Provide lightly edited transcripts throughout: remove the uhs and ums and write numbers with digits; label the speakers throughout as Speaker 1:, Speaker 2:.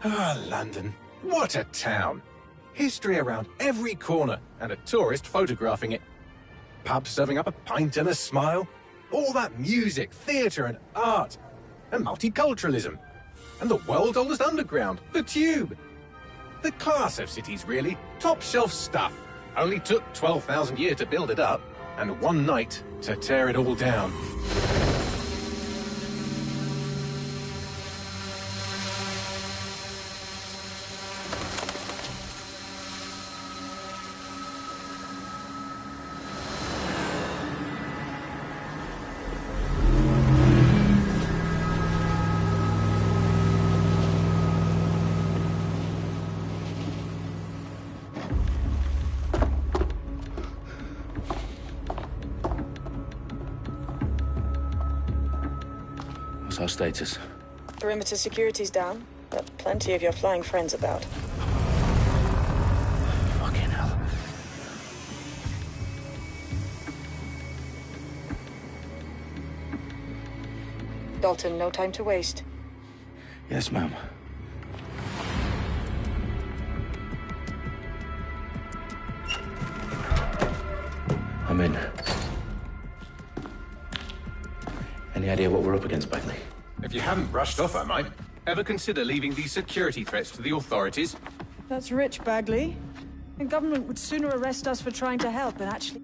Speaker 1: Ah, London. What a town. History around every corner and a tourist photographing it. Pubs serving up a pint and a smile. All that music, theatre and art. And multiculturalism. And the world's oldest underground, the Tube. The class of cities, really. Top shelf stuff. Only took 12,000 years to build it up, and one night to tear it all down.
Speaker 2: What's our status?
Speaker 3: Perimeter security's down, but plenty of your flying friends about.
Speaker 2: Fucking hell.
Speaker 3: Dalton, no time to waste.
Speaker 2: Yes, ma'am. I'm in. Any idea what we're up against, Bagley?
Speaker 1: If you haven't brushed off, I might. Ever consider leaving these security threats to the authorities?
Speaker 4: That's rich, Bagley. The government would sooner arrest us for trying to help than actually...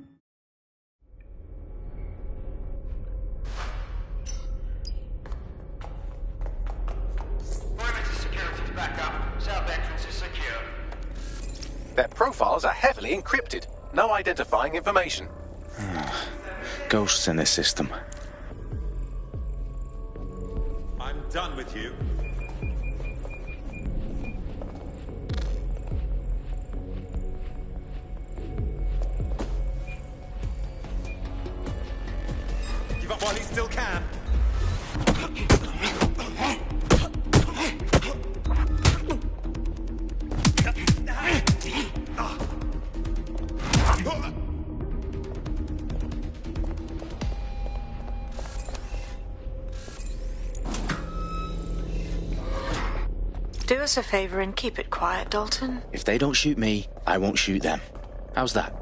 Speaker 5: Perimeter security's back up. South entrance is secure.
Speaker 1: Their profiles are heavily encrypted. No identifying information.
Speaker 2: Ghosts in this system.
Speaker 6: I'm done with you. Give up while he still can.
Speaker 3: Do us a favor and keep it quiet, Dalton.
Speaker 2: If they don't shoot me, I won't shoot them. How's that?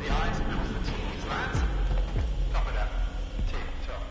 Speaker 5: The eyes across the team's lands. Top of that. Team top.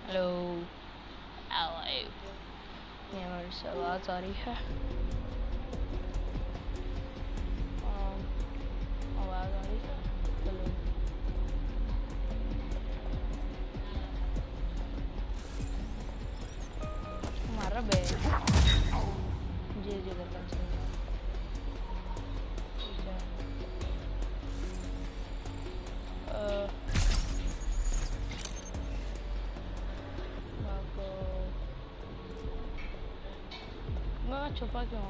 Speaker 7: Hello आवाज मेरी से आवाज़ आ रही है आवाज़ आ रही है hello हमारा बैग जी जी कर छुपा क्यों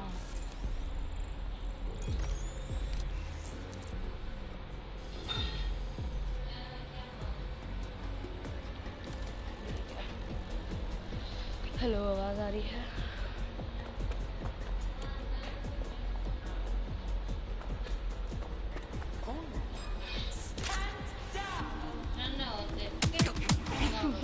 Speaker 7: हेलो आवाज़ आ रही है ए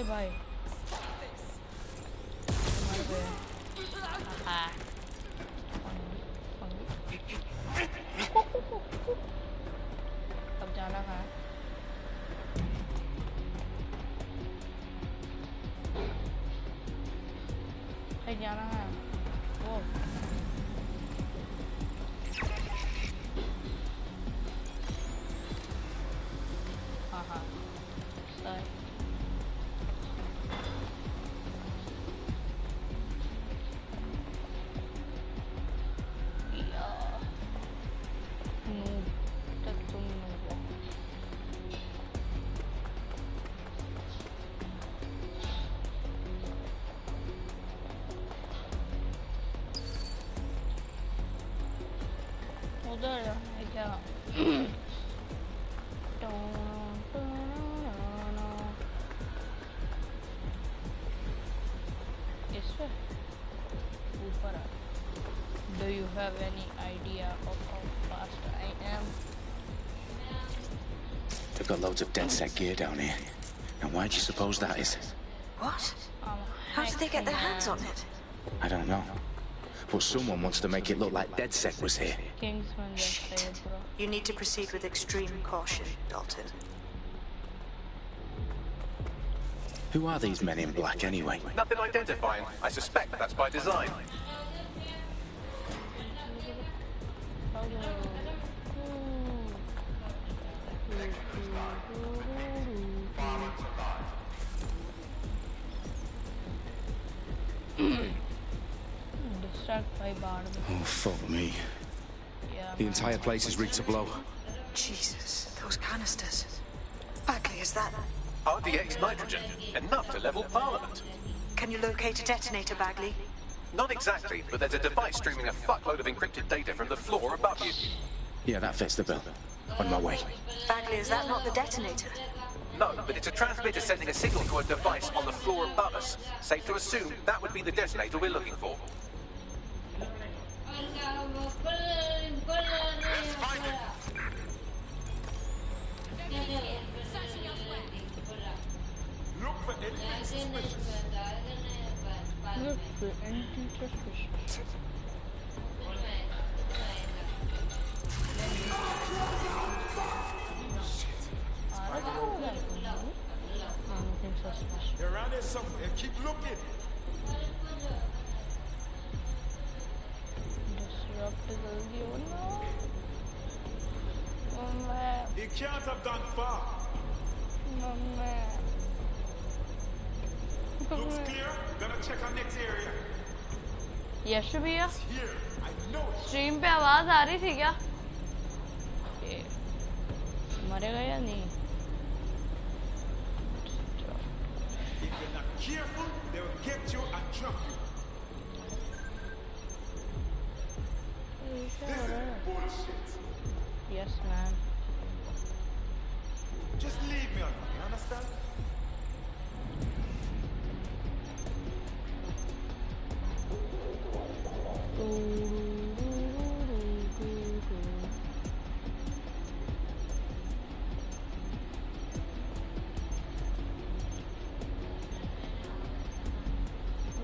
Speaker 7: भाई मर गए हाँ अब जाना कहाँ है जाना है वो हाँ हाँ सही उधर है क्या इस पे ऊपर है Do you have any idea of how fast I am?
Speaker 2: They've got loads of DedSec gear down here. And why do you suppose that is?
Speaker 8: What? How did they get their hands on it?
Speaker 2: I don't know. But someone wants to make it look like DedSec was here.
Speaker 7: Kingsman just said, bro.
Speaker 8: You need to proceed with extreme caution, Dalton.
Speaker 2: Who are these men in black anyway?
Speaker 1: Nothing identifying. I suspect that's by design.
Speaker 7: Distract by Bard.
Speaker 2: Oh, fuck me.
Speaker 7: Yeah,
Speaker 2: The entire place is rigged to blow.
Speaker 8: Jesus, those canisters. Bagley, is that...
Speaker 1: RDX nitrogen. Enough to level Parliament.
Speaker 8: Can you locate a detonator, Bagley?
Speaker 1: Not exactly, but there's a device streaming a fuckload of encrypted data from the floor above you.
Speaker 2: Yeah, that fits the bill. On my way.
Speaker 8: Bagley, is that not the detonator?
Speaker 1: No, but it's a transmitter sending a signal to a device on the floor above us. Safe to assume that would be the detonator we're looking for.
Speaker 5: Let's find it. Look for anything suspicious.
Speaker 7: look for anything suspicious. Anything suspicious.
Speaker 5: They're around here somewhere. Keep looking.
Speaker 7: Disrupt जल्दी हो ना. Mummy,
Speaker 5: He can't have gone far.
Speaker 7: Mummy.
Speaker 5: Looks clear. Gonna check our next area.
Speaker 7: यश भैया
Speaker 5: Here. I know it.
Speaker 7: Stream पे आवाज आ रही थी क्या? मरेगा या नहीं?
Speaker 5: If you're not careful, they will get you and trap you. This is bullshit.
Speaker 7: Yes, man.
Speaker 5: Just leave me alone. You understand?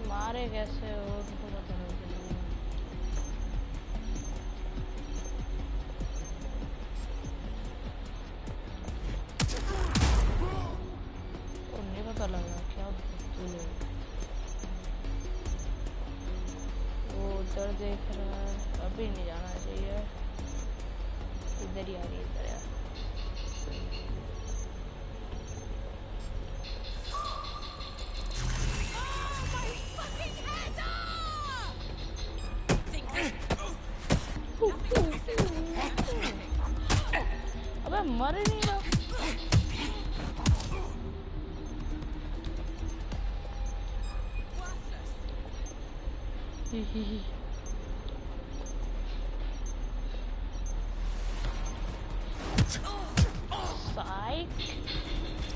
Speaker 7: मारे कैसे हो उनको पता नहीं चलेगा. उन्हें पता लगा क्या बोले. वो उधर देख रहा है. अभी नहीं जाना चाहिए. इधर ही आ रही है. इधर यार. अबे मर नहीं रहा.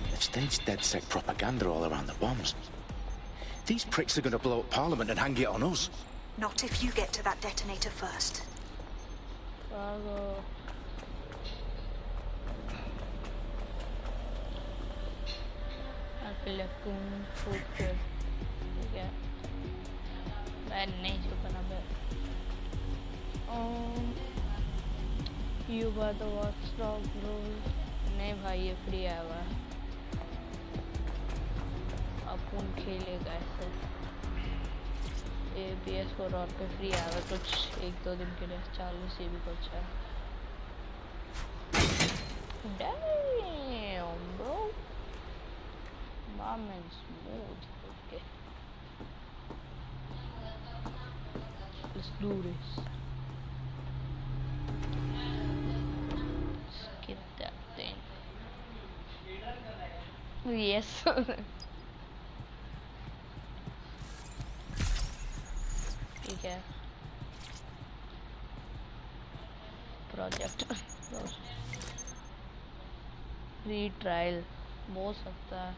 Speaker 2: They've staged DedSec propaganda all around the bombs. These pricks are going to blow up Parliament and hang it on us.
Speaker 8: Not if you get to that detonator first.
Speaker 7: भागो अकेले कूद कूद के ठीक है मैं नहीं छुपना बे You got the WatchDog role नहीं भाई ये फ्री आया हुआ है अपन खेलेगा ऐसे ये PS4 और पे फ्री आया हुआ कुछ 1-2 दिन के लिए 40 GB कुछ है Damn bro Mom and smooth okay let's do this let's get that thing yes ठीक है प्रोजेक्ट फ्री ट्रायल हो सकता है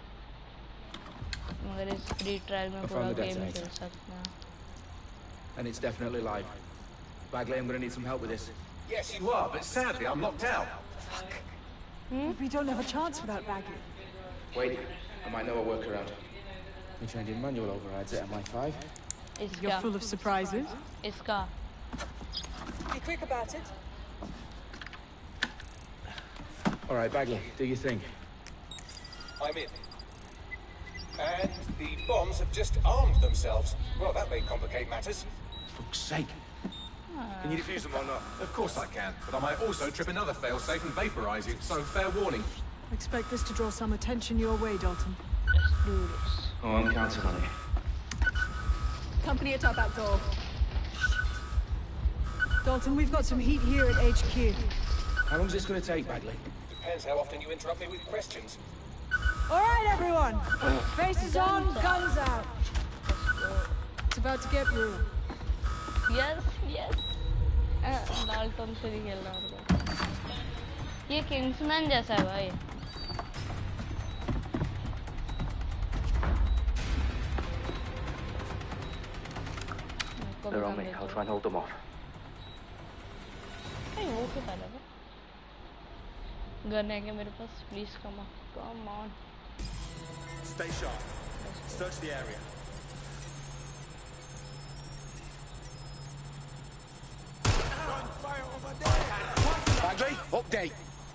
Speaker 7: मगर इस फ्री ट्रायल में पूरा गेम खेल सकते हैं
Speaker 2: And it's definitely live. Bagley, I'm gonna need some help with this.
Speaker 1: Yes, you are, but sadly I'm locked out.
Speaker 4: We don't have a chance without Bagley.
Speaker 2: Wait, I might know a workaround. We trained in manual overrides at MI5.
Speaker 4: You're full of surprises.
Speaker 7: इसका
Speaker 3: Be quick about it.
Speaker 2: All right, Bagley, do your thing.
Speaker 1: I'm in. And the bombs have just armed themselves. Well, that may complicate matters.
Speaker 2: For fuck's sake. Can you defuse them or not?
Speaker 1: Of course I can, but I might also trip another failsafe and vaporize you, so fair warning.
Speaker 4: Expect this to draw some attention your way, Dalton.
Speaker 7: let's do this
Speaker 2: Oh, I'm counting on it.
Speaker 4: Company at our back door. Dalton, we've got some heat here at HQ.
Speaker 2: How long is this gonna take, Bagley?
Speaker 1: Depends how often you interrupt me with questions.
Speaker 4: All right, everyone. Faces on, guns out. It's about to get real.
Speaker 7: yes yes Dalton से नहीं खेल रहा हूँ ये Kingsman जैसा है भाई
Speaker 2: They're on me. I'll try and hold them off.
Speaker 7: नहीं वो क्यों कर रहा है गन है क्या मेरे पास please come on
Speaker 6: Stay sharp. Search the area.
Speaker 2: Bagley, update.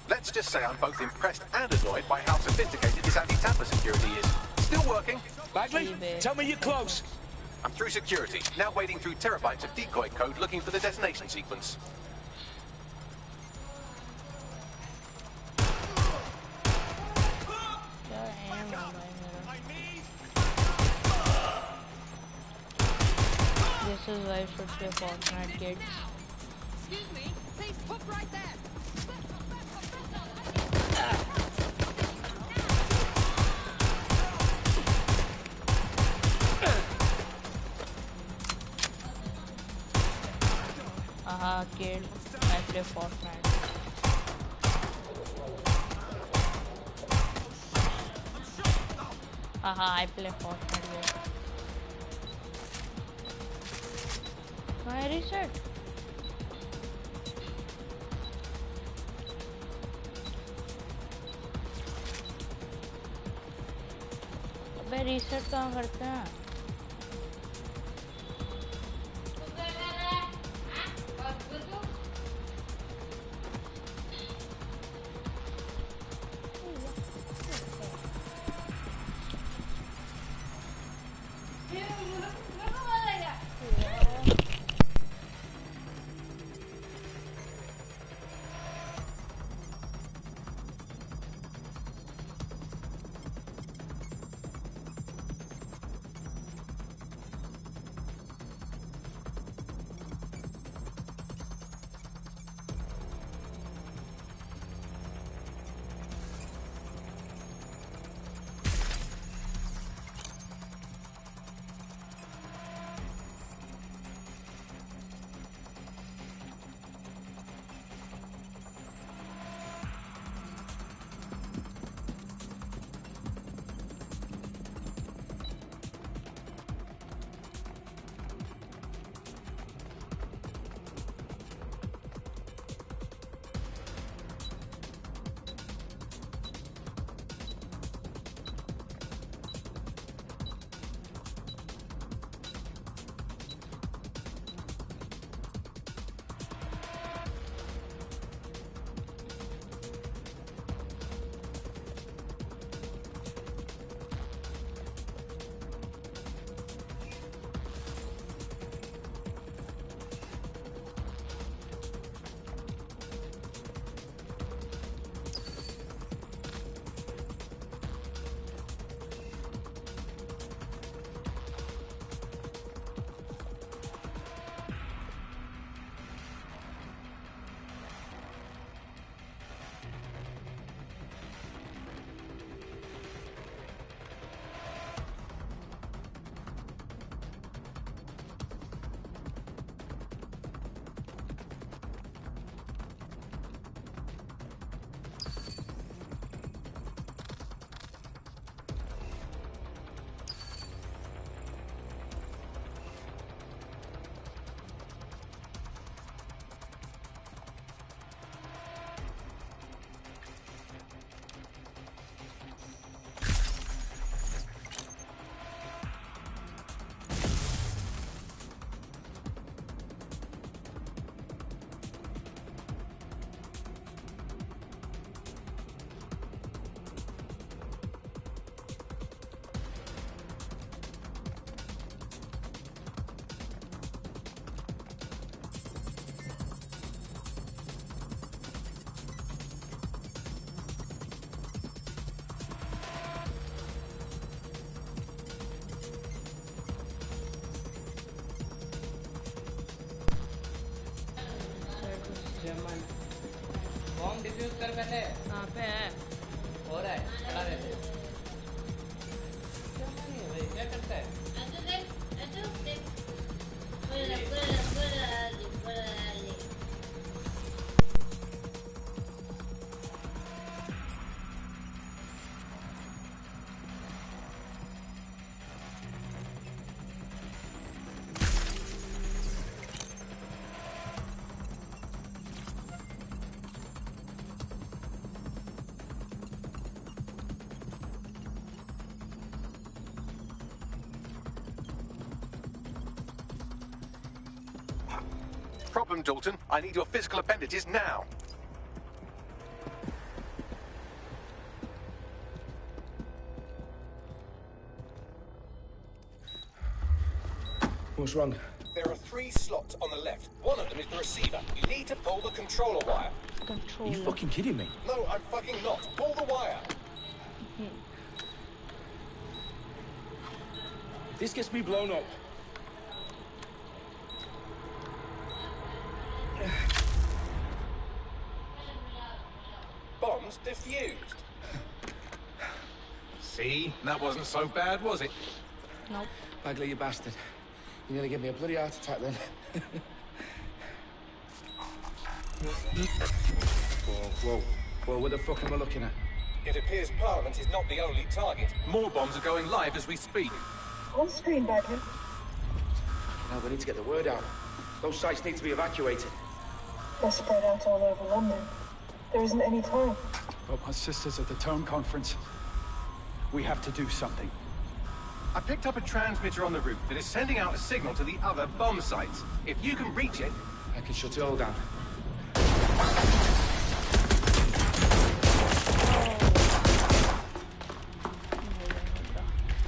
Speaker 1: Let's just say I'm both impressed and annoyed by how sophisticated this anti-tamper security is. Still working.
Speaker 2: Bagley, tell me you're close.
Speaker 1: I'm through security, now wading through terabytes of decoy code looking for the detonation sequence.
Speaker 7: क्या M है भाई मेरा This is why I should play Fortnite kids
Speaker 8: Excuse me. Please pop right there.
Speaker 7: kid I play Fortnite I play Fortnite here. Can I reset? अबे reset कहाँ करते हैं?
Speaker 9: Bomb diffuse कर पहले।
Speaker 7: कहाँ पे है?
Speaker 9: हो रहा है, खड़ा रहते। क्या नहीं है भाई, क्या करता है?
Speaker 1: Problem, Dalton. I need your physical appendages now.
Speaker 10: What's wrong?
Speaker 1: There are 3 slots on the left. One of them is the receiver. You need to pull the controller wire.
Speaker 10: Are you fucking kidding me?
Speaker 1: No, I'm fucking not. Pull the wire.
Speaker 10: This gets me blown up.
Speaker 1: Bombs defused. See? That wasn't so bad, was it?
Speaker 7: Nope.
Speaker 10: Bagley, you bastard. You nearly gave me a bloody heart attack then. Whoa, what the fuck am I looking at?
Speaker 1: It appears Parliament is not the only target. More bombs are going live as we speak.
Speaker 3: On screen, Bagley.
Speaker 10: Now we need to get the word out. Those sites need to be evacuated.
Speaker 3: They're spread out all over London. There isn't any time.
Speaker 11: But my sister's at the town conference. We have to do something.
Speaker 1: I picked up a transmitter on the roof that is sending out a signal to the other bomb sites. If you can reach it...
Speaker 10: I can shut it all down.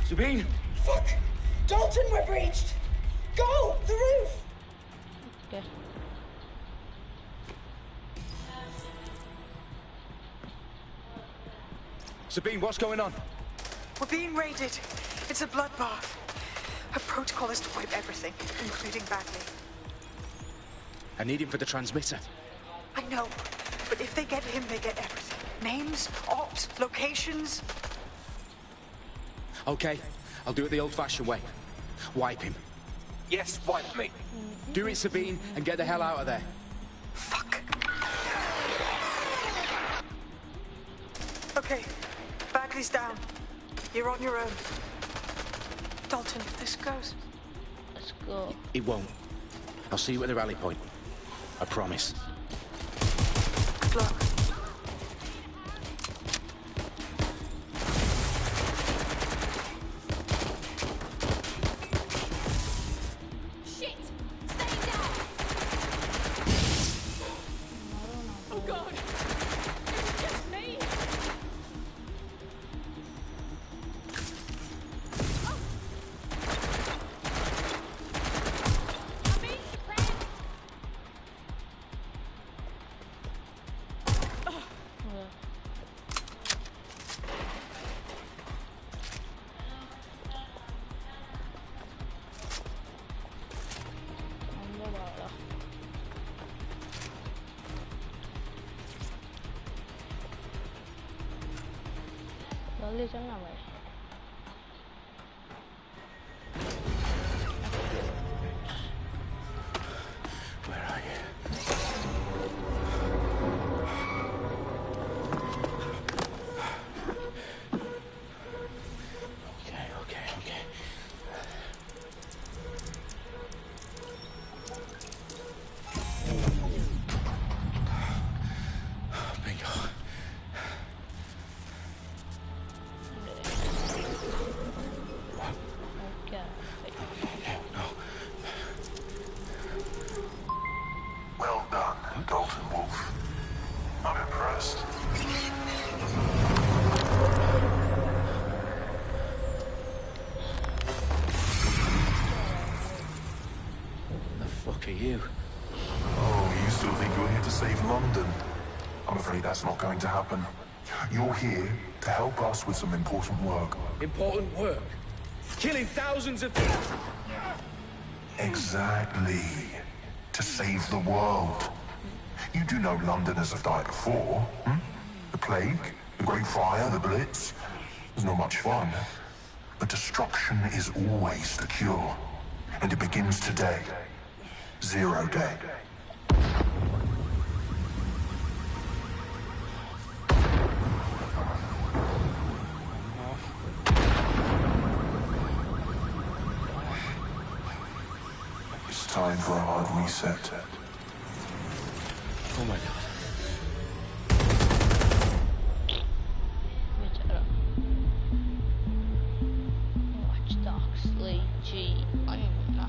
Speaker 10: Sabine!
Speaker 8: Fuck! Dalton, we're breached! Go! The roof!
Speaker 7: Okay.
Speaker 10: Sabine, what's going on?
Speaker 8: We're being raided. It's a bloodbath. Our protocol is to wipe everything, including Bagley.
Speaker 2: I need him for the transmitter.
Speaker 8: I know, but if they get him, they get everything. Names, ops, locations.
Speaker 2: Okay, I'll do it the old-fashioned way. Wipe him.
Speaker 1: Yes, wipe me.
Speaker 2: Do it, Sabine, and get the hell out of there.
Speaker 8: Fuck. Okay, Bagley's down. You're on your own. Dalton, if this goes...
Speaker 7: Let's go.
Speaker 2: It won't. I'll see you at the rally point. I promise.
Speaker 8: Good luck.
Speaker 4: Shit! Stay down! Oh god! It's just me!
Speaker 7: जल्दी चलना भाई.
Speaker 2: Where are you? Okay. Bingo.
Speaker 12: Well done, Dalton Wolf. I'm impressed.
Speaker 2: The fuck are you?
Speaker 12: Oh, you still think you're here to save London? I'm afraid that's not going to happen. You're here to help us with some important work.
Speaker 10: Important work? Killing thousands of people?
Speaker 12: Exactly. To save the world. You do know Londoners have died before, hmm? The plague, the Great Fire, the Blitz. It's not much fun. But destruction is always the cure. And it begins today. Zero Day. It's time for a hard reset.
Speaker 2: Oh my god.
Speaker 7: बेचारा WatchDog G Anna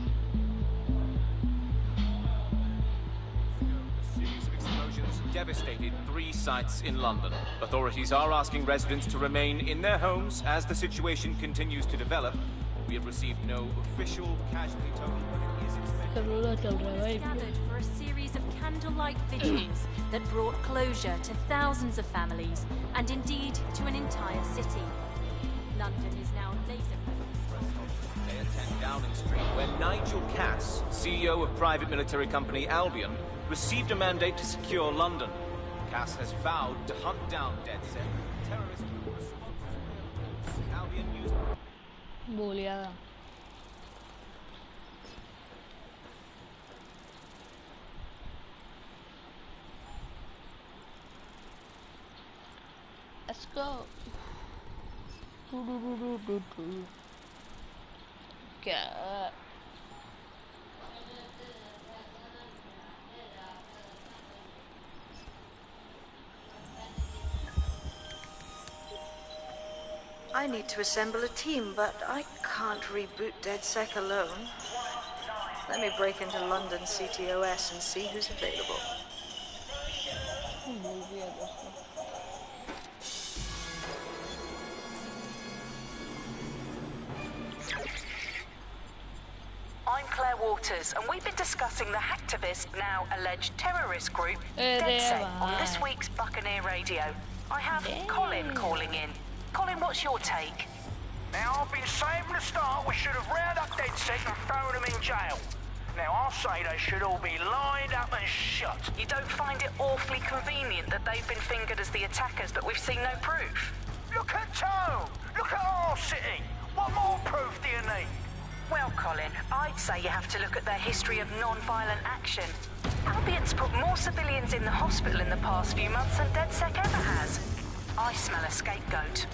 Speaker 13: Series of explosions devastated 3 sites in London. Authorities are asking residents to remain in their homes as the situation continues to develop. We have received no official casualty total, but it is expected.
Speaker 14: Gathered for a series of candlelight vigils that brought closure to thousands of families and indeed to an entire city. London is now laser focused.
Speaker 13: They attend Downing Street, where Nigel Cass, CEO of private military company Albion, received a mandate to secure London. Cass has vowed to hunt down DedSec, terrorists responsible. Albion used...
Speaker 7: बोलिया Let's go. क्या
Speaker 15: I need to assemble a team, but I can't reboot DedSec alone. Let me break into London CTOS and see who's available.
Speaker 16: I'm Claire Waters, and we've been discussing the hacktivist, now alleged terrorist group, DedSec, on this week's Buccaneer Radio. I have Colin calling in. Colin, what's your take?
Speaker 17: Now, I've been saying from the start we should have rounded up DedSec and thrown them in jail. Now, I'll say they should all be lined up and shot.
Speaker 16: You don't find it awfully convenient that they've been fingered as the attackers, but we've seen no proof?
Speaker 17: Look at Tone! Look at our city! What more proof do you need?
Speaker 16: Well, Colin, I'd say you have to look at their history of non-violent action. Albion's put more civilians in the hospital in the past few months than DedSec ever has. I smell a scapegoat.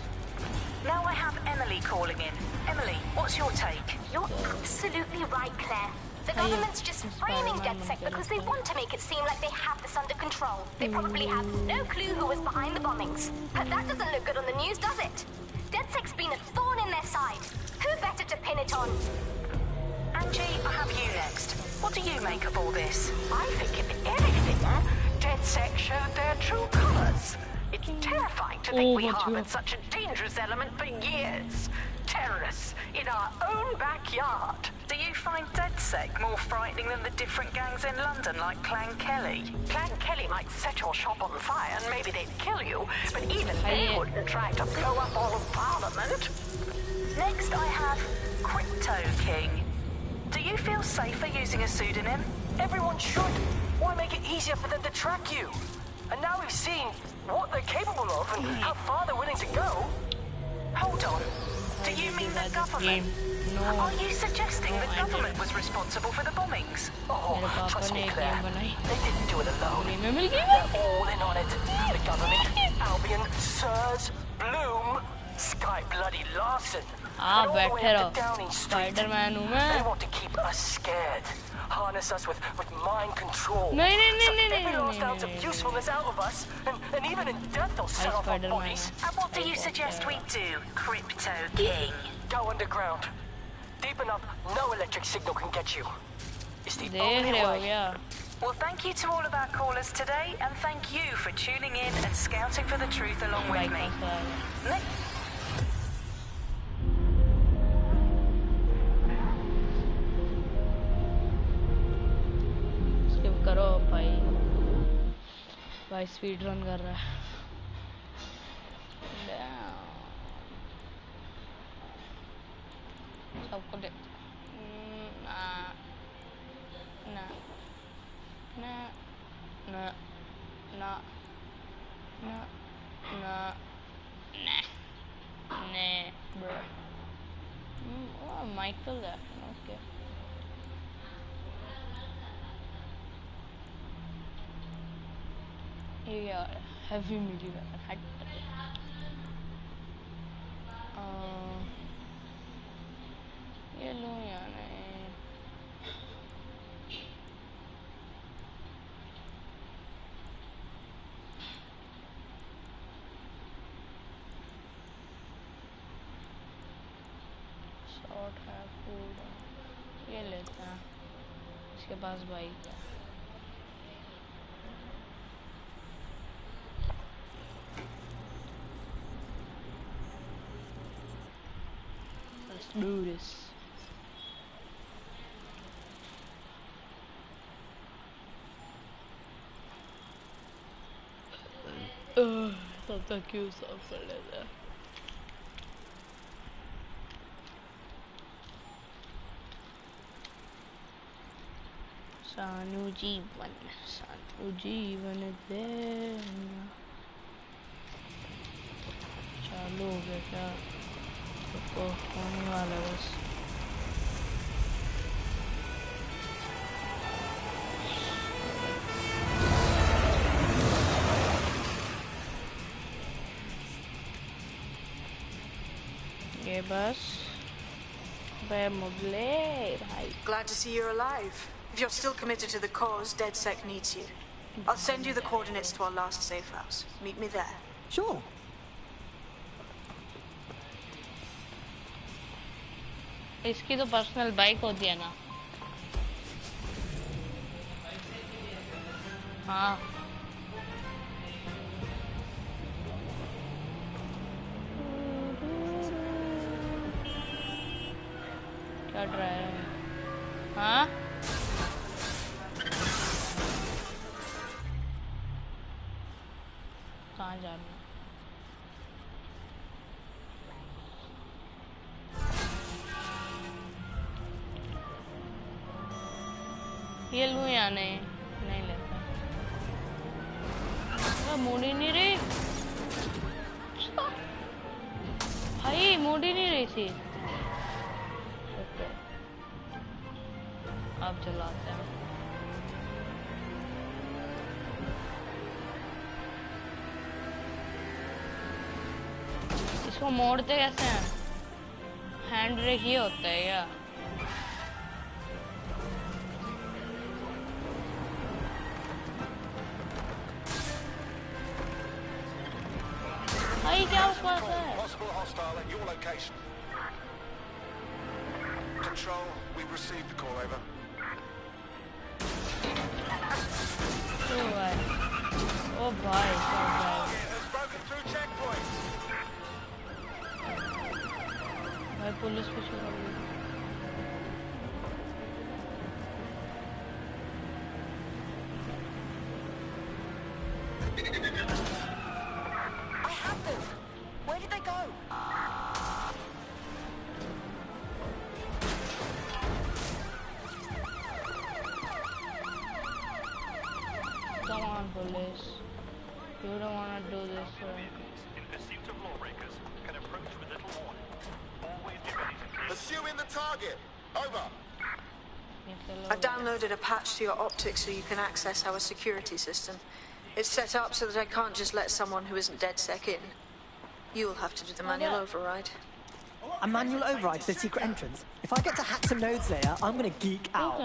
Speaker 16: Now I have Emily calling in. Emily, what's your take?
Speaker 18: You're absolutely right, Claire. The government's just framing DedSec because they want to make it seem like they have this under control. They probably have no clue who was behind the bombings. But that doesn't look good on the news, does it? DedSec's been a thorn in their side. Who better to pin it on?
Speaker 16: Angie, I have you next. What do you make of all this?
Speaker 19: I think if anything, DedSec showed their true colors. It's terrifying to think we harbored such a dangerous element for years. Terrorists in our own backyard.
Speaker 16: Do you find DedSec more frightening than the different gangs in London, like Clan Kelly?
Speaker 19: Clan Kelly might set your shop on fire and maybe they'd kill you, but even they wouldn't try to blow up all of Parliament.
Speaker 16: Next I have Crypto King. Do you feel safer using a pseudonym?
Speaker 20: Everyone should. Why make it easier for them to track you? And now we've seen what they're capable of and how far they're willing to go.
Speaker 16: Hold on. Do you mean the government?
Speaker 7: No.
Speaker 16: Are you suggesting the government was responsible for the bombings?
Speaker 20: Oh, trust me, Claire. They didn't do it alone. They're all in on it. The government, Albion, Sirs, Bloom, Sky Bloody Larson.
Speaker 7: बैठे रहो Spiderman हूँ मैं
Speaker 20: They want to keep us scared. Harness us with mind control.
Speaker 7: नहीं
Speaker 20: every last ounce of usefulness out of us, and even in death they'll set off our bodies.
Speaker 16: And what do you suggest we do, Crypto King?
Speaker 20: Go underground. Deep enough, no electric signal can get you. It's the only way.
Speaker 16: Well, thank you to all of our callers today, and thank you for tuning in and scouting for the truth along with me.
Speaker 7: करो भाई speed run कर रहा है सबको दे ना ना ना ना ना ना ना nah nah bro oh Michael Jackson okay yeah heavy melee weapon hट ये लो यार शॉर्ट है पूरा ये लेते हैं इसके पास बाइक है let's do this तब तक क्यों साफ कर लेते हैं सानुजीवन दे चालू हो गया क्या तो होने वाला बस ये बस मुगले भाई
Speaker 8: Glad to see you're alive. If you're still committed to the cause, DedSec needs you. I'll send you the coordinates to our last safe house. Meet me there.
Speaker 21: Sure.
Speaker 7: इसकी तो पर्सनल बाइक होती है ना हाँ क्या driver है हाँ कहाँ जाना ये लूँ या नहीं लेता मोड़ी नहीं रही भाई मोड़ी नहीं रही थी अब चलाते हैं इसको मोड़ते कैसे हैं हैंड ब्रेक ये होता है क्या भाई क्या उसका है
Speaker 12: Possible hostile at your location. Control, we've received the call over.
Speaker 7: Oh भाई भाई पुलिस पीछे कर रही है
Speaker 20: I have them. Where did they go?
Speaker 7: Come on, police. You don't want to do this, right?
Speaker 5: In pursuit of lawbreakers can approach with little warning. Always be ready to clear.
Speaker 12: Pursuing the target. Over.
Speaker 8: I've downloaded a patch to your optics so you can access our security system. It's set up so that I can't just let someone who isn't DedSec in. You'll have to do the manual override.
Speaker 21: A manual override to the secret entrance? If I get to hack some nodes later, I'm gonna geek out.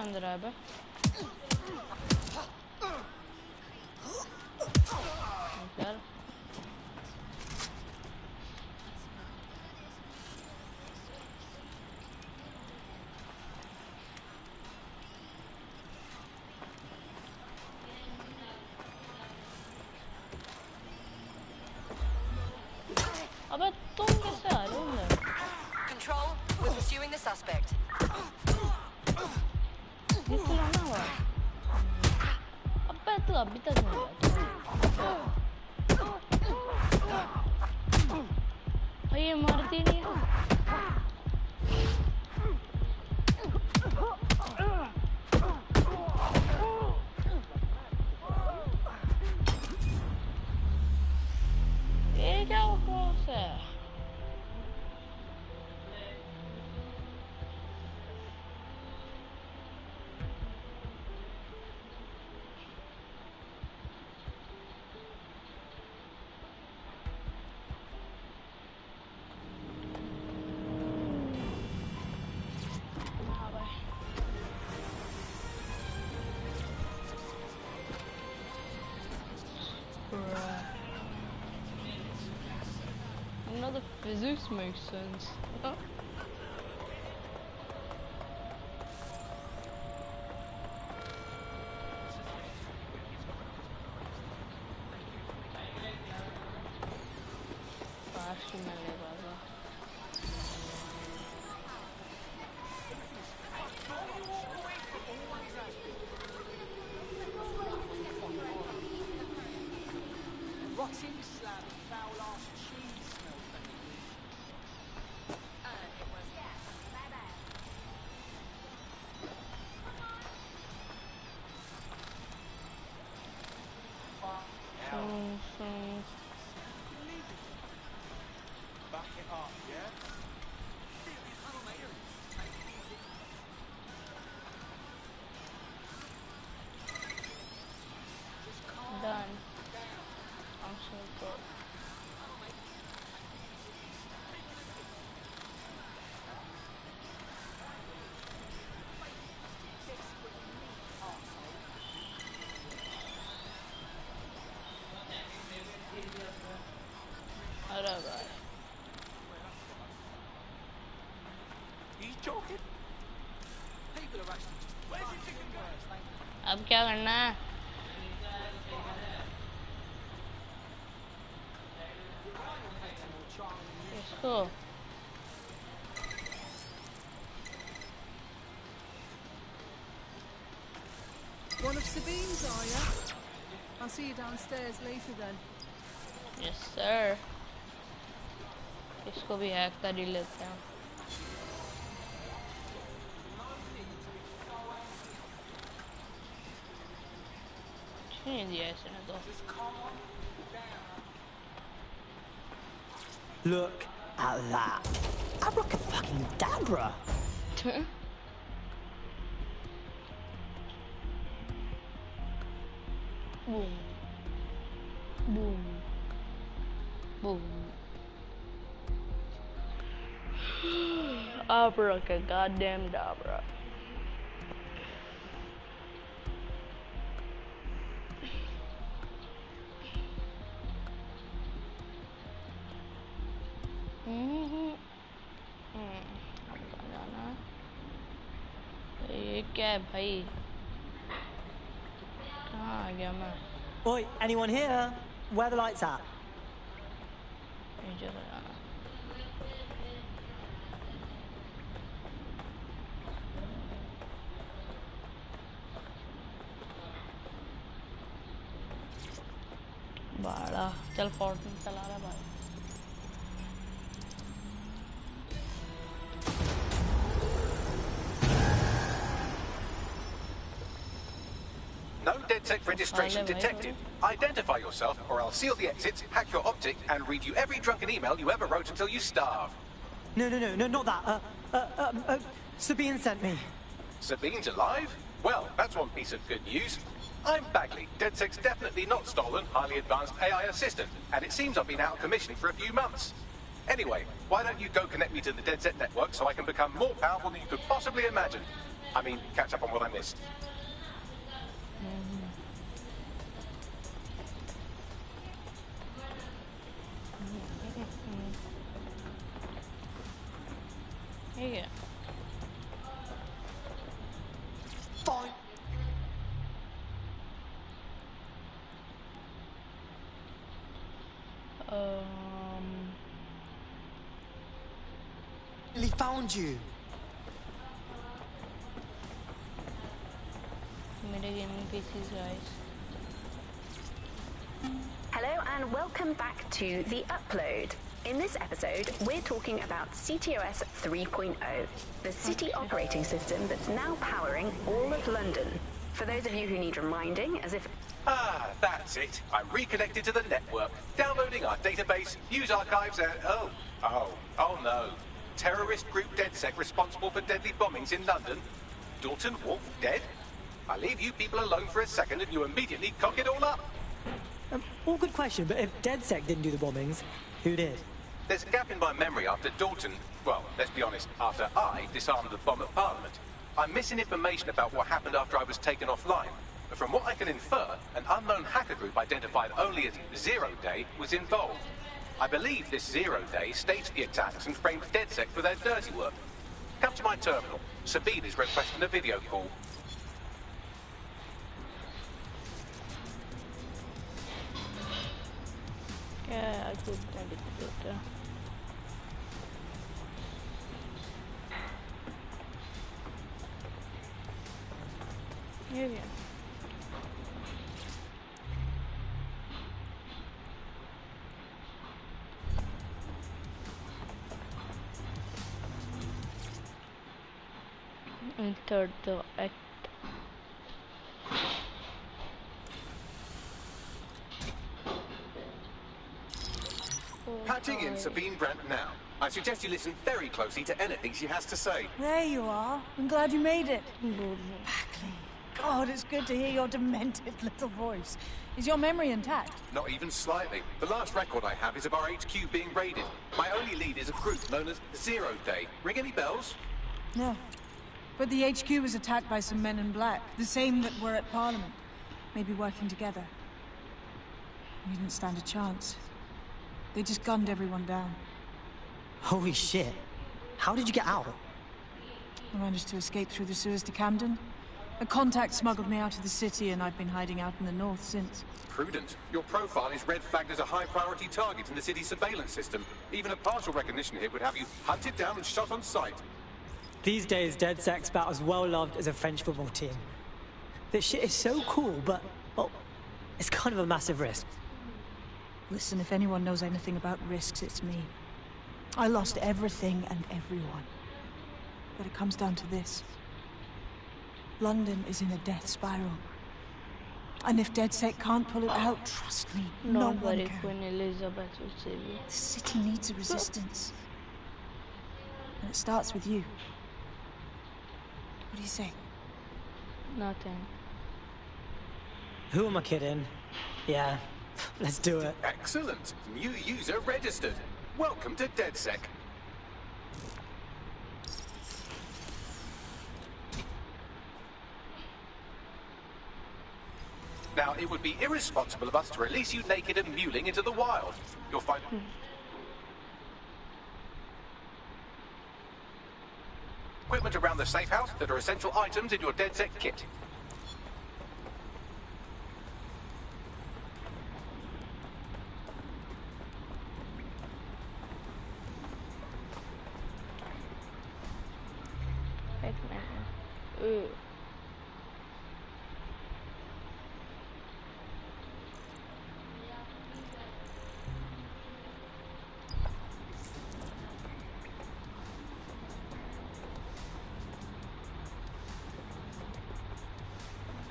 Speaker 20: Control, we're pursuing the suspect.
Speaker 7: अभी तक नहीं भाई ये मारती नहीं है the physics makes sense.
Speaker 21: Rotting slab, foul ass cheese smells like it was.
Speaker 5: Back it up, yeah?
Speaker 7: Done. I'm so good. Alright.
Speaker 5: He's joking. People are actually just. Where's your chicken words? Thank you.
Speaker 7: अब क्या करना है? इसको
Speaker 4: One of Sabine's, are you? I'll see you downstairs later then.
Speaker 7: Yes, sir. इसको भी hack कर ही लेते हैं. नहीं दिया इसने तो.
Speaker 21: Look at that. Abracadabra.
Speaker 7: Boom. Boom. Boom. Abracadabra. Dabra. ये क्या है भाई? कहाँ आ गया मैं?
Speaker 21: Oi, anyone here? Where are the lights at?
Speaker 7: नीचे से जाना. बाड़ा चल फोर्टन चला रहा भाई.
Speaker 1: No DedSec registration detected. Identify yourself, or I'll seal the exits, hack your optic, and read you every drunken email you ever wrote until you starve.
Speaker 21: No, not that. Sabine sent me.
Speaker 1: Sabine's alive? Well, that's one piece of good news. I'm Bagley, DedSec's definitely not stolen, highly advanced AI assistant, and it seems I've been out of commission for a few months. Anyway, why don't you go connect me to the DedSec network so I can become more powerful than you could possibly imagine? I mean, catch up on what I missed.
Speaker 7: Yeah.
Speaker 21: Fine. He found you.
Speaker 7: मेरे gaming PCs, guys.
Speaker 16: Hello and welcome back to The Upload. In this episode, we're talking about CTOS 3.0, the city operating system that's now powering all of London. For those of you who need reminding, as if...
Speaker 1: Ah, that's it. I'm reconnected to the network, downloading our database, news archives, and... Oh no. Terrorist group DedSec responsible for deadly bombings in London. Dalton Wolf dead? I leave you people alone for a second and you immediately cock it all up.
Speaker 21: All good question, but if DedSec didn't do the bombings, who did?
Speaker 1: There's a gap in my memory after Dalton, well, let's be honest, after I disarmed the bomb at Parliament. I'm missing information about what happened after I was taken offline. But from what I can infer, an unknown hacker group identified only as Zero Day was involved. I believe this Zero Day staged the attacks and framed DedSec for their dirty work. Come to my terminal. Sabine is requesting a video call.
Speaker 7: Yeah, I could edit it. Here we are. Entered the act.
Speaker 1: Patching in Sabine Brandt now. I suggest you listen very closely to anything she has to say.
Speaker 4: There you are. I'm glad you made it. Bagley. God, it's good to hear your demented little voice. Is your memory intact?
Speaker 1: Not even slightly. The last record I have is of our HQ being raided. My only lead is a group known as Zero Day. Ring any bells?
Speaker 4: No. But the HQ was attacked by some men in black, the same that were at Parliament. Maybe working together. We didn't stand a chance. They just gunned everyone down.
Speaker 21: Holy shit. How did you get out?
Speaker 4: I managed to escape through the sewers to Camden. A contact smuggled me out of the city, and I've been hiding out in the north since.
Speaker 1: Prudent. Your profile is red flagged as a high-priority target in the city's surveillance system. Even a partial recognition hit would have you hunted down and shot on sight.
Speaker 21: These days, DedSec's about as well loved as a French football team. This shit is so cool, but, well, it's kind of a massive risk.
Speaker 4: Listen, if anyone knows anything about risks, it's me. I lost everything and everyone. But it comes down to this. London is in a death spiral. And if DedSec can't pull it out, trust me, no one can.
Speaker 7: Queen Elizabeth will save you.
Speaker 4: The city needs a resistance. And it starts with you. What do you say?
Speaker 7: Nothing.
Speaker 21: Who am I kidding? Yeah, let's do it.
Speaker 1: Excellent. New user registered. Welcome to DedSec. Now, it would be irresponsible of us to release you naked and mewling into the wild. You'll find... equipment around the safe house that are essential items in your DedSec kit.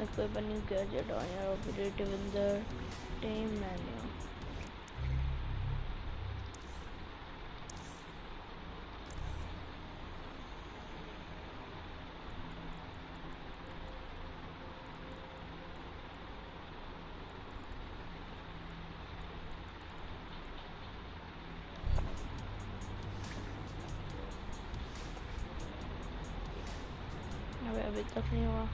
Speaker 7: Equip a new gadget on your operative in the team menu. अभी तक नहीं हुआ.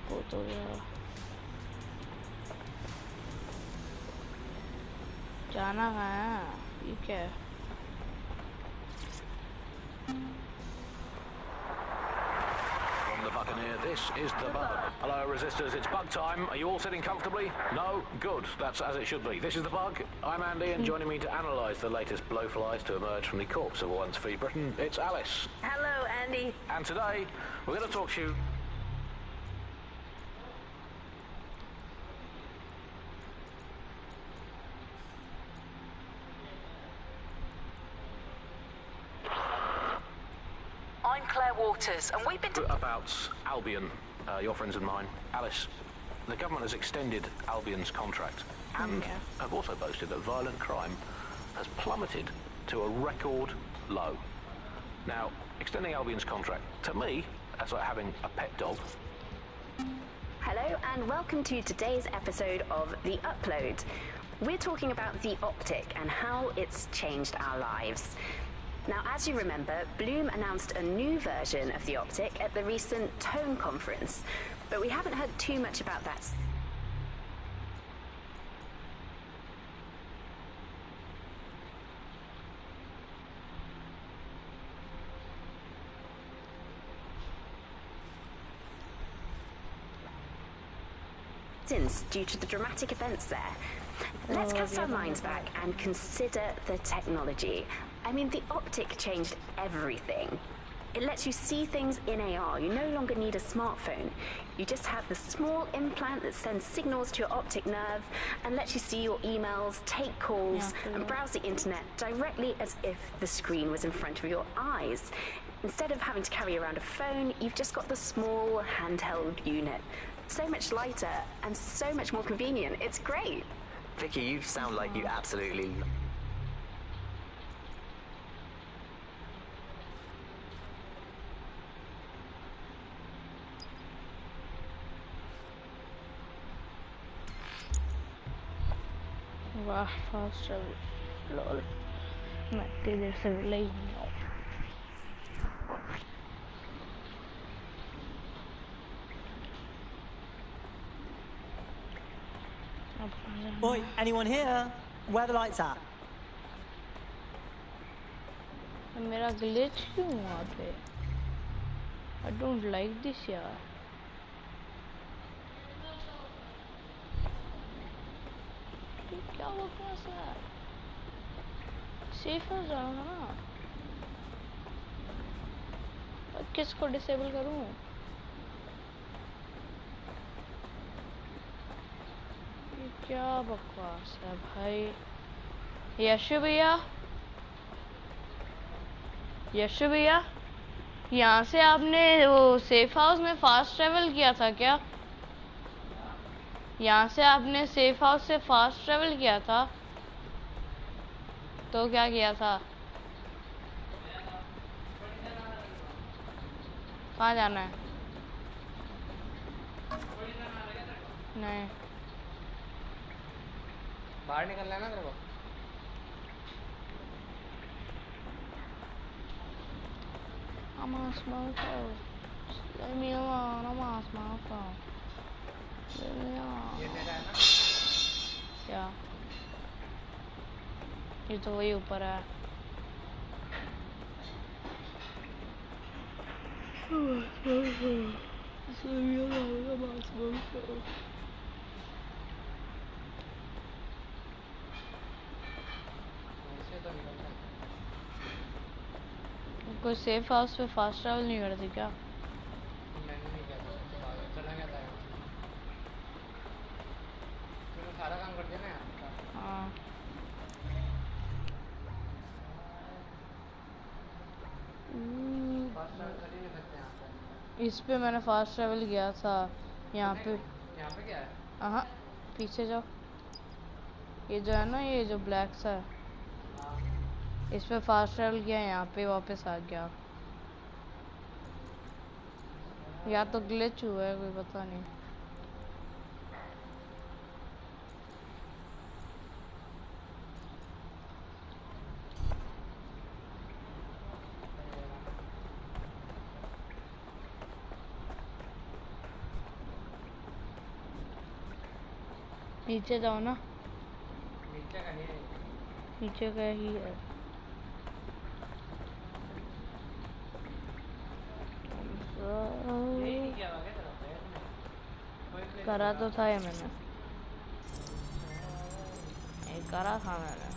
Speaker 7: बहुत हो गया. जाना है ये क्या है?
Speaker 6: From the Buccaneer, this is the Bug. Hello, Resistors, it's Bug time. Are you all sitting comfortably? No? Good. That's as it should be. This is the Bug. I'm Andy, and joining me to analyse the latest blowflies to emerge from the corpse of a once free Britain, it's Alice.
Speaker 16: Hello, Andy.
Speaker 6: And today, we're going to talk to you...
Speaker 16: And we've been
Speaker 6: about Albion, your friends and mine. Alice, the government has extended Albion's contract and have also boasted that violent crime has plummeted to a record low. Now, extending Albion's contract, to me, That's like having a pet dog.
Speaker 9: Hello and welcome to today's episode of The Upload. We're talking about the optic and how it's changed our lives. Now, as you remember, Bloom announced a new version of the optic at the recent Tone conference, but we haven't heard too much about that. Since, due to the dramatic events there. Let's cast our minds back and consider the technology. I mean, the optic changed everything. It lets you see things in AR. You no longer need a smartphone. You just have the small implant that sends signals to your optic nerve and lets you see your emails, take calls, and browse the internet directly as if the screen was in front of your eyes. Instead of having to carry around a phone, you've just got the small handheld unit. So much lighter and so much more convenient. It's great.
Speaker 22: Vicky, you sound like you absolutely...
Speaker 7: वाह fast travel lol मैं इतनी देर से villa ही नहीं हूँ
Speaker 21: Oi, anyone here? Where are the lights at?
Speaker 7: मेरा glitch क्यों वहाँ पे? I don't like this यार. क्या बकवास है? Safe हो जाओ ना. किसको disable करूँ? क्या बकवास है भाई यशु भैया यहाँ से आपने वो सेफ हाउस में फास्ट ट्रेवल किया था क्या यहाँ से आपने सेफ हाउस से फास्ट ट्रेवल किया था तो क्या किया था कहाँ जाना है नहीं
Speaker 5: बाहर निकलना है ना तेरे को
Speaker 7: I'm a small phone. Let me alone. I'm a small phone. Let me alone.
Speaker 5: ये तेरा है ना
Speaker 7: क्या ये तो वही ऊपर है कोई सेफ हाउस पे फास्ट ट्रैवल नहीं करती क्या
Speaker 5: मैंने नहीं किया था चला गया था तूने सारा काम कर दिया ना यार
Speaker 7: हाँ
Speaker 5: फास्ट ट्रैवल कर ही नहीं सकते यहाँ पे
Speaker 7: इस पे मैंने फास्ट ट्रैवल किया था यहाँ पे
Speaker 5: क्या है
Speaker 7: हाँ पीछे जाओ ये जो है ना ये जो ब्लैक सा है इस पे फास्ट ट्रैवल किया यहाँ पे वापस आ गया या तो ग्लिच हुआ है कोई पता नहीं नीचे जाओ ना
Speaker 5: नीचे का नहीं है
Speaker 7: नीचे का ही है करा तो था ये मैंने करा था मैंने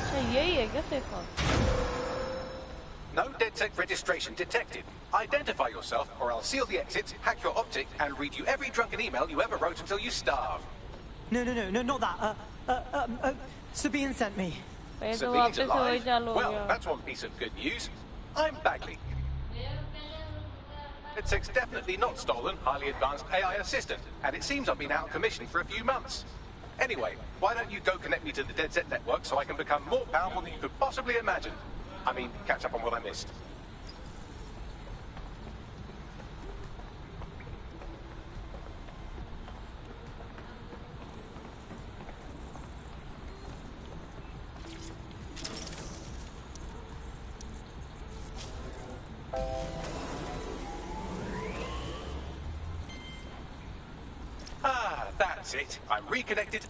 Speaker 7: अच्छा यही है क्या safe house
Speaker 1: No DedSec registration detected. Identify yourself or I'll seal the exits, hack your optic, and read you every drunken email you ever wrote until you starve.
Speaker 21: No, not that. Sabine sent me.
Speaker 1: Sabine's alive? Well, that's one piece of good news. I'm Bagley. DedSec's definitely not stolen highly advanced AI assistant, and it seems I've been out of commission for a few months. Anyway, why don't you go connect me to the DedSec network so I can become more powerful than you could possibly imagine? I mean, catch up on what I missed. Ah, that's it. I'm reconnected.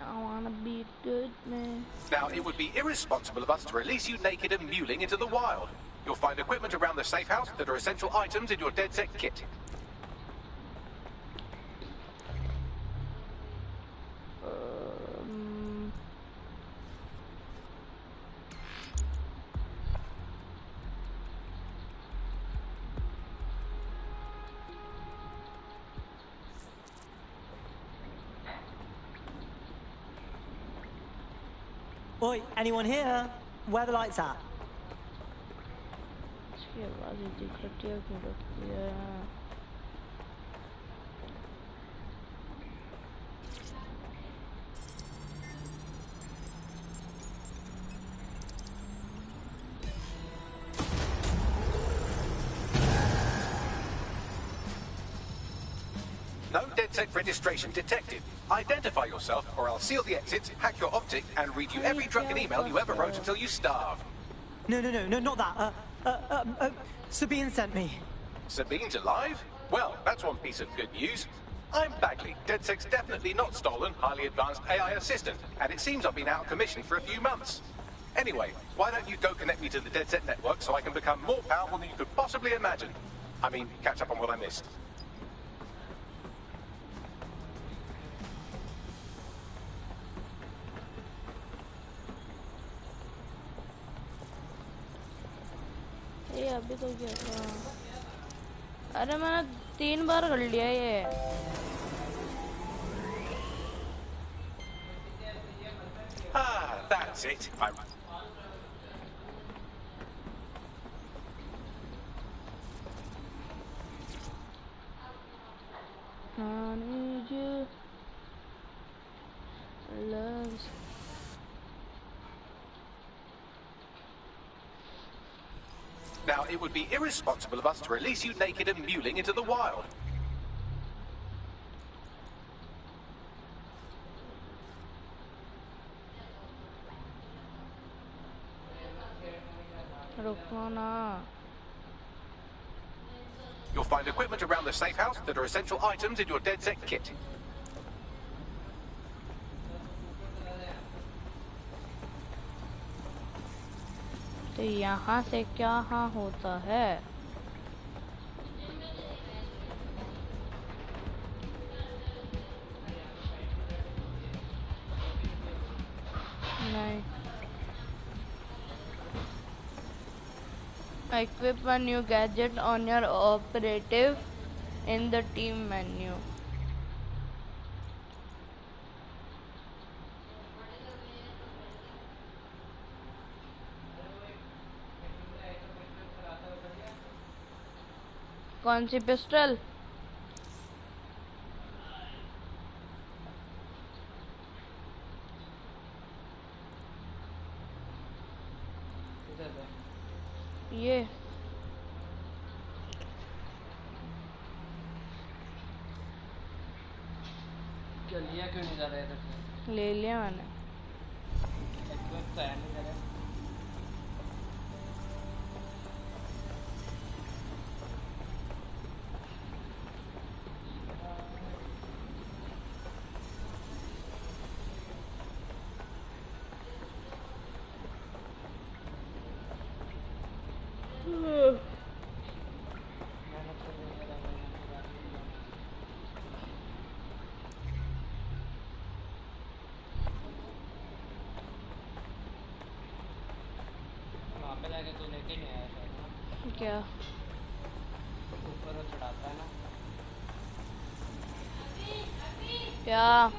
Speaker 7: I wanna be a good man.
Speaker 1: Now, it would be irresponsible of us to release you naked and mewling into the wild. You'll find equipment around the safe house that are essential items in your DedSec kit.
Speaker 21: Oi, anyone here? Where are the lights at?
Speaker 1: No DedSec registration detected. Identify yourself, or I'll seal the exits, hack your optic, and read you every drunken email you ever wrote until you starve.
Speaker 21: No, not that. Sabine sent me.
Speaker 1: Sabine's alive? Well, that's one piece of good news. I'm Bagley, DedSec's definitely not stolen, highly advanced AI assistant, and it seems I've been out of commission for a few months. Anyway, why don't you go connect me to the DedSec network so I can become more powerful than you could possibly imagine? I mean, catch up on what I missed.
Speaker 7: ये अभी तो क्या था? अरे मैंने 3 बार कर लिया ये।
Speaker 1: Ah, that's it.
Speaker 7: I need you. Loves.
Speaker 1: Now, it would be irresponsible of us to release you naked and mewling into the wild. You'll find equipment around the safe house that are essential items in your DedSec kit.
Speaker 7: तो यहाँ से क्या हाँ होता है? नहीं। Equip a new gadget on your operative in the team menu. कौन सी pistol? ये
Speaker 20: लिया क्यों नहीं जा रहा है?
Speaker 7: ले लिया मैंने। क्या?
Speaker 20: ऊपर चढ़ाता है ना।
Speaker 7: क्या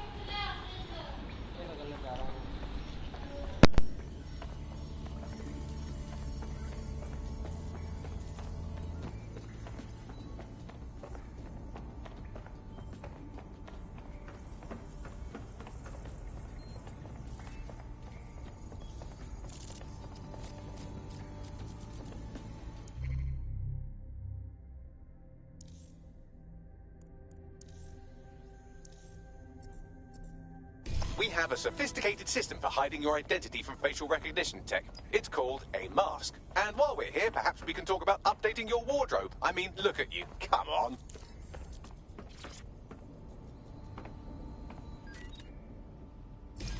Speaker 1: We have a sophisticated system for hiding your identity from facial recognition tech. It's called a mask. And while we're here, perhaps we can talk about updating your wardrobe. I mean, look at you. Come on.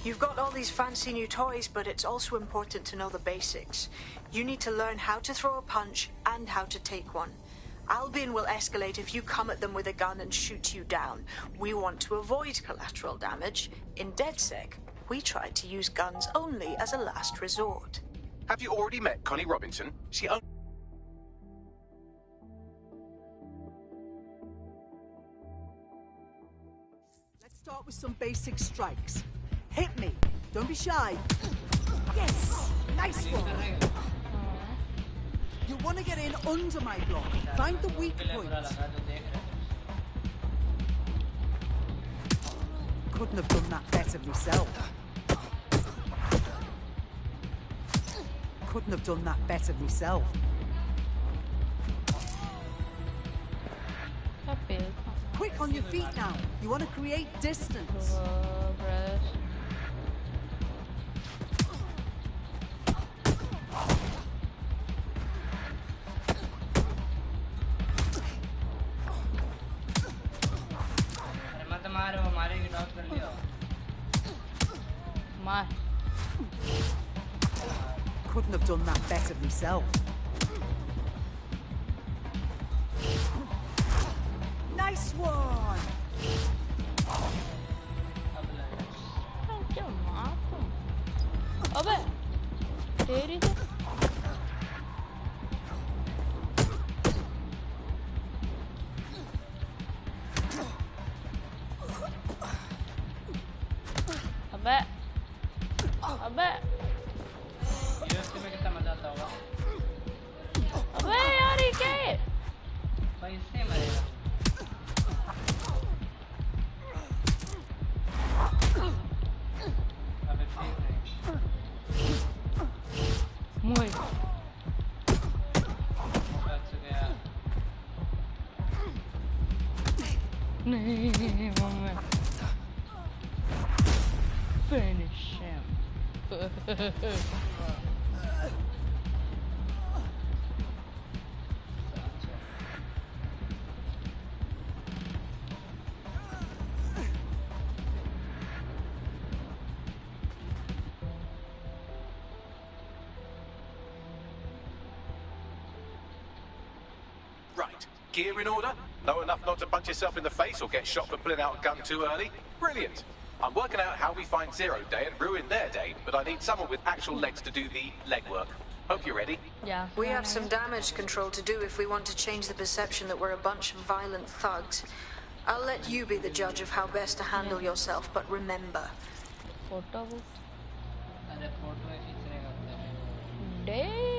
Speaker 8: You've got all these fancy new toys, but it's also important to know the basics. You need to learn how to throw a punch and how to take one. Albion will escalate if you come at them with a gun and shoot you down. We want to avoid collateral damage. In DedSec, we tried to use guns only as a last resort.
Speaker 1: Have you already met Connie Robinson? She only...
Speaker 3: Let's start with some basic strikes. Hit me. Don't be shy. Yes! Nice one! You want to get in under my block. Find the weak point. Couldn't have done that better myself. Couldn't have done that better myself. Quick on your feet now. You want to create distance. Couldn't have done that better myself. Nice one!
Speaker 7: अबे तेरी तो अबे अबे
Speaker 20: USA में कितना मजा आता होगा
Speaker 7: अबे यार ये क्या है
Speaker 20: भाई इससे मरेगा अबे ठीक है
Speaker 7: मोय
Speaker 20: बच गया
Speaker 7: नहीं mummy finish him.
Speaker 1: Right. Gear in order? Know enough not to punch yourself in the face or get shot for pulling out a gun too early? Brilliant. I'm working out how we find Zero Day and ruin their day, but I need someone with actual legs to do the legwork. Hope you're ready.
Speaker 7: Yeah.
Speaker 8: We have some damage control to do if we want to change the perception that we're a bunch of violent thugs. I'll let you be the judge of how best to handle yourself, but remember.
Speaker 7: Photo book.
Speaker 20: अरे photo खींचने का होता है
Speaker 7: Damn.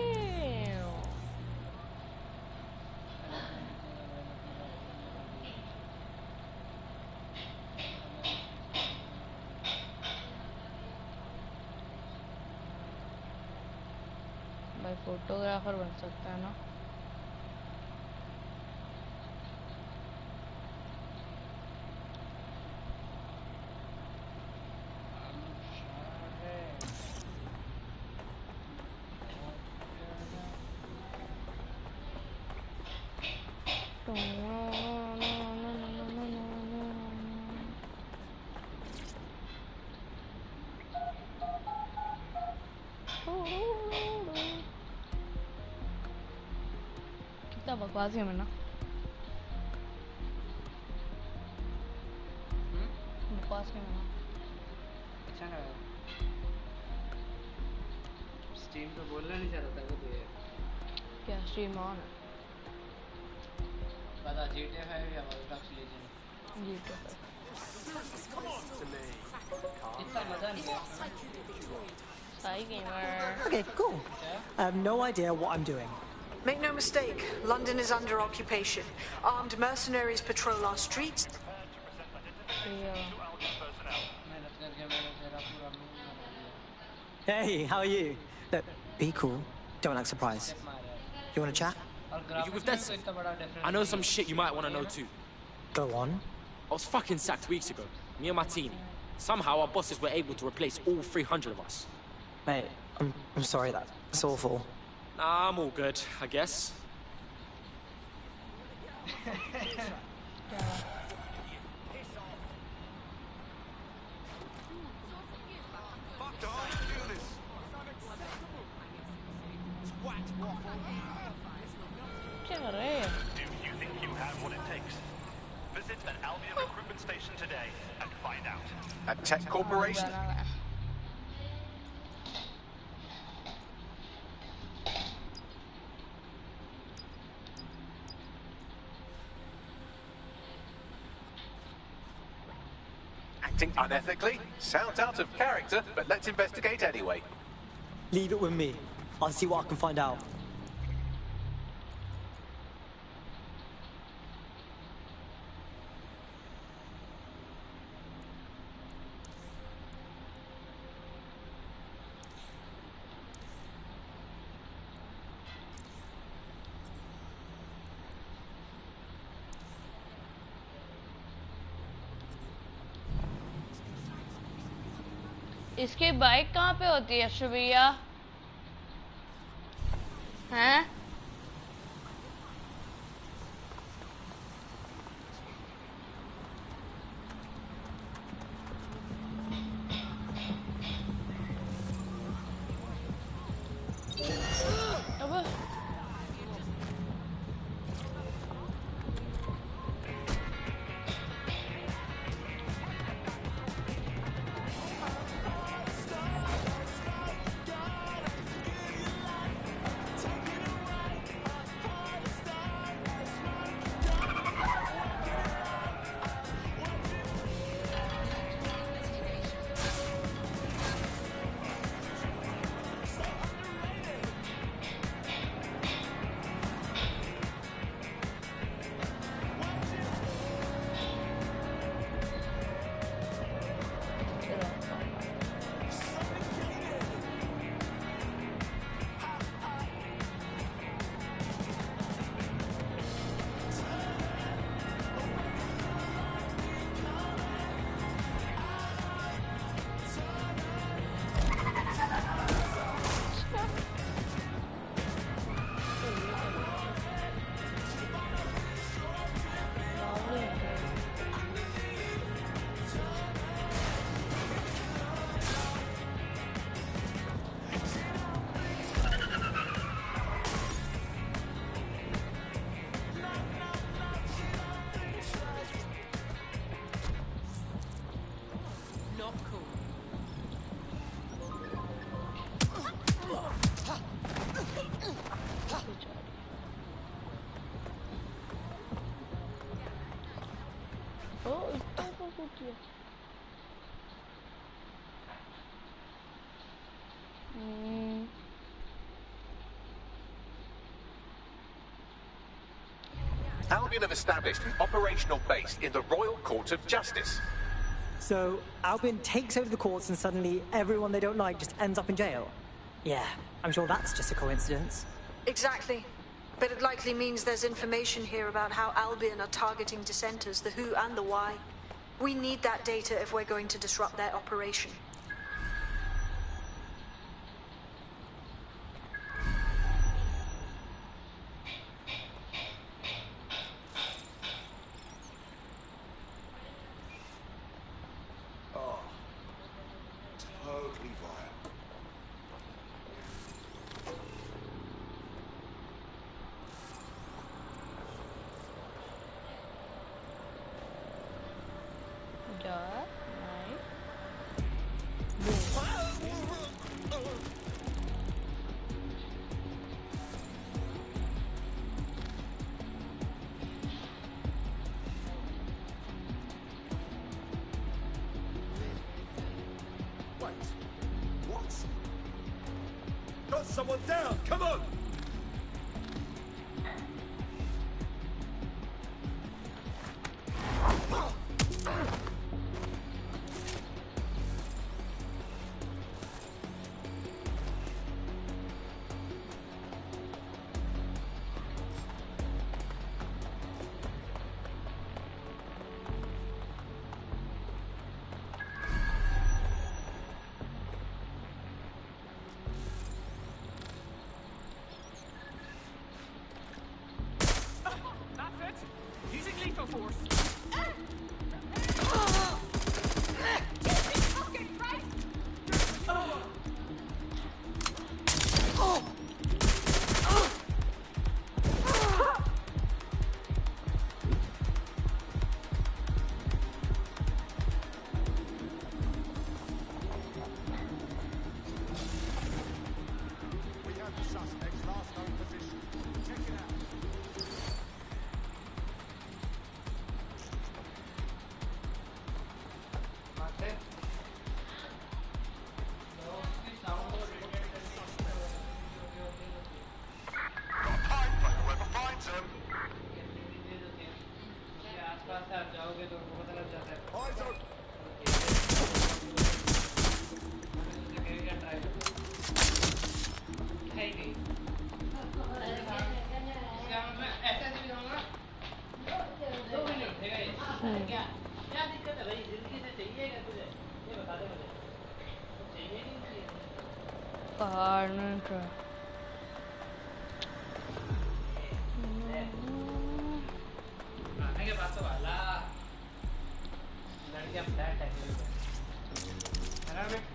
Speaker 7: भाई photographer बन सकता है ना कितना बकवास है ना बकवास है ना
Speaker 20: अच्छा ना स्ट्रीम पे बोलना नहीं चाहता था तो ये
Speaker 7: क्या स्ट्रीम ऑन है
Speaker 20: पता GTA 5 या Watch Dogs Legion
Speaker 7: GTA 5
Speaker 21: Okay, cool. I have no idea what I'm doing.
Speaker 8: Make no mistake, London is under occupation. Armed mercenaries patrol our streets.
Speaker 21: Hey, how are you? Look, be cool. Don't act surprised. You want to chat?
Speaker 10: Are you with DedSec? I know some shit you might want to know too.
Speaker 21: Go on.
Speaker 10: I was fucking sacked weeks ago. Me and my team. Somehow our bosses were able to replace all 300 of us.
Speaker 21: Mate, I'm sorry, that's awful.
Speaker 10: Nah, I'm all good, I guess.
Speaker 11: Do you think you have what it takes? Visit an Albion recruitment station today and find out.
Speaker 1: A tech corporation? Acting unethically? Sounds out of character, but let's investigate anyway.
Speaker 21: Leave it with me. I'll see what I can find out.
Speaker 7: इसकी bike कहाँ पे होती है शुभिया? हैं?
Speaker 1: Albion have established an operational base in the Royal Court of Justice.
Speaker 21: So, Albion takes over the courts and suddenly everyone they don't like just ends up in jail? Yeah, I'm sure that's just a coincidence.
Speaker 8: Exactly. But it likely means there's information here about how Albion are targeting dissenters, the who and the why. We need that data if we're going to disrupt their operation.
Speaker 12: Oh, totally vile.
Speaker 2: got someone down. Come on.
Speaker 7: पहाड़ में ट्रा
Speaker 5: के पास तो वाला लड़कियां flat है अगर मैं